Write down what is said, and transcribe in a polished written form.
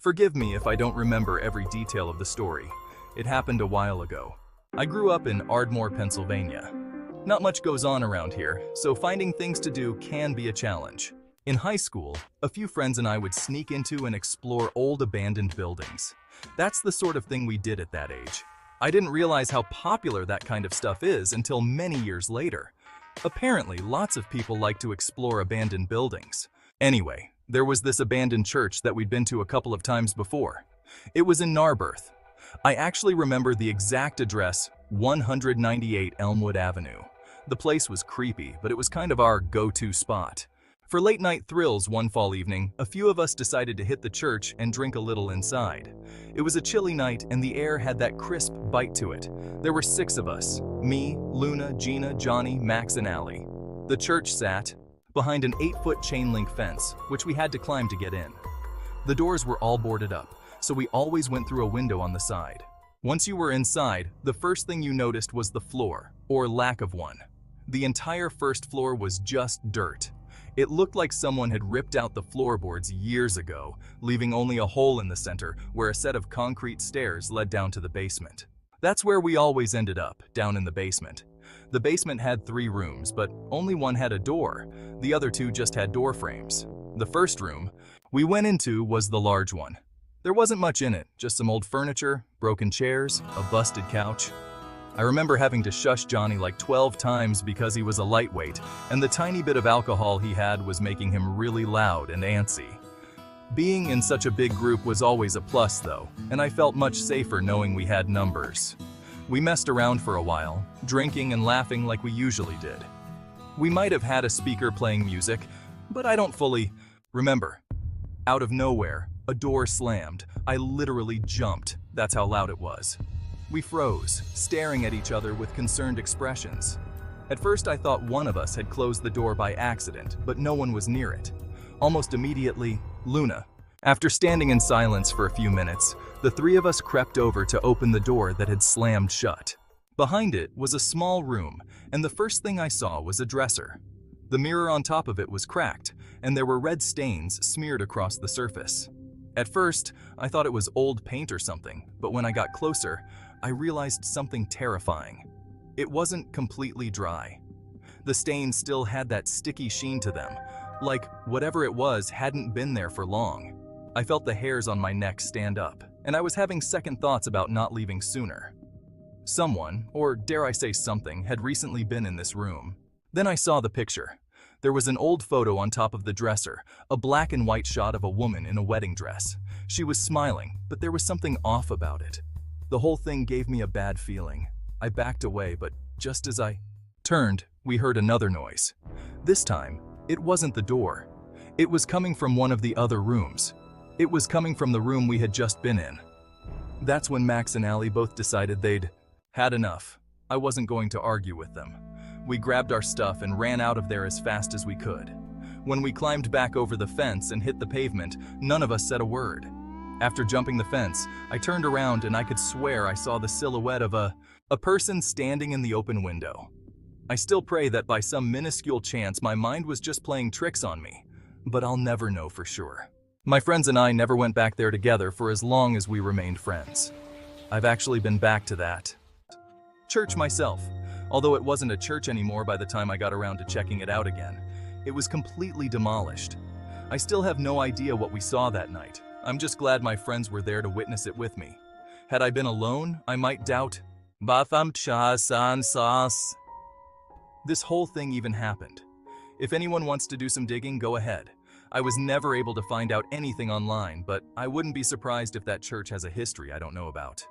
Forgive me if I don't remember every detail of the story. It happened a while ago. I grew up in Ardmore, Pennsylvania. Not much goes on around here, so finding things to do can be a challenge. In high school, a few friends and I would sneak into and explore old abandoned buildings. That's the sort of thing we did at that age. I didn't realize how popular that kind of stuff is until many years later. Apparently, lots of people like to explore abandoned buildings. Anyway, there was this abandoned church that we'd been to a couple of times before. It was in Narberth. I actually remember the exact address, 198 Elmwood Avenue. The place was creepy, but it was kind of our go-to spot. For late-night thrills one fall evening, a few of us decided to hit the church and drink a little inside. It was a chilly night, and the air had that crisp bite to it. There were 6 of us: me, Luna, Gina, Johnny, Max, and Allie. The church sat behind an 8-foot chain-link fence, which we had to climb to get in. The doors were all boarded up, so we always went through a window on the side. Once you were inside, the first thing you noticed was the floor, or lack of one. The entire first floor was just dirt. It looked like someone had ripped out the floorboards years ago, leaving only a hole in the center where a set of concrete stairs led down to the basement. That's where we always ended up, down in the basement. The basement had 3 rooms, but only one had a door. The other 2 just had door frames. The first room we went into was the large one. There wasn't much in it, just some old furniture, broken chairs, a busted couch. I remember having to shush Johnny like 12 times because he was a lightweight, and the tiny bit of alcohol he had was making him really loud and antsy. Being in such a big group was always a plus though, and I felt much safer knowing we had numbers. We messed around for a while, drinking and laughing like we usually did. We might have had a speaker playing music, but I don't fully remember. Out of nowhere, a door slammed. I literally jumped. That's how loud it was. We froze, staring at each other with concerned expressions. At first I thought one of us had closed the door by accident, but no one was near it. Almost immediately, Luna. After standing in silence for a few minutes, the 3 of us crept over to open the door that had slammed shut. Behind it was a small room, and the first thing I saw was a dresser. The mirror on top of it was cracked, and there were red stains smeared across the surface. At first, I thought it was old paint or something, but when I got closer, I realized something terrifying. It wasn't completely dry. The stains still had that sticky sheen to them, like whatever it was hadn't been there for long. I felt the hairs on my neck stand up, and I was having second thoughts about not leaving sooner. Someone, or dare I say something, had recently been in this room. Then I saw the picture. There was an old photo on top of the dresser, a black and white shot of a woman in a wedding dress. She was smiling, but there was something off about it. The whole thing gave me a bad feeling. I backed away, but just as I turned, we heard another noise. This time, it wasn't the door. It was coming from one of the other rooms. It was coming from the room we had just been in. That's when Max and Allie both decided they'd had enough. I wasn't going to argue with them. We grabbed our stuff and ran out of there as fast as we could. When we climbed back over the fence and hit the pavement, none of us said a word. After jumping the fence, I turned around and I could swear I saw the silhouette of a person standing in the open window. I still pray that by some minuscule chance my mind was just playing tricks on me, but I'll never know for sure. My friends and I never went back there together for as long as we remained friends. I've actually been back to that church myself, although it wasn't a church anymore by the time I got around to checking it out again. It was completely demolished. I still have no idea what we saw that night. I'm just glad my friends were there to witness it with me. Had I been alone, I might doubt. This whole thing even happened. If anyone wants to do some digging, go ahead. I was never able to find out anything online, but I wouldn't be surprised if that church has a history I don't know about.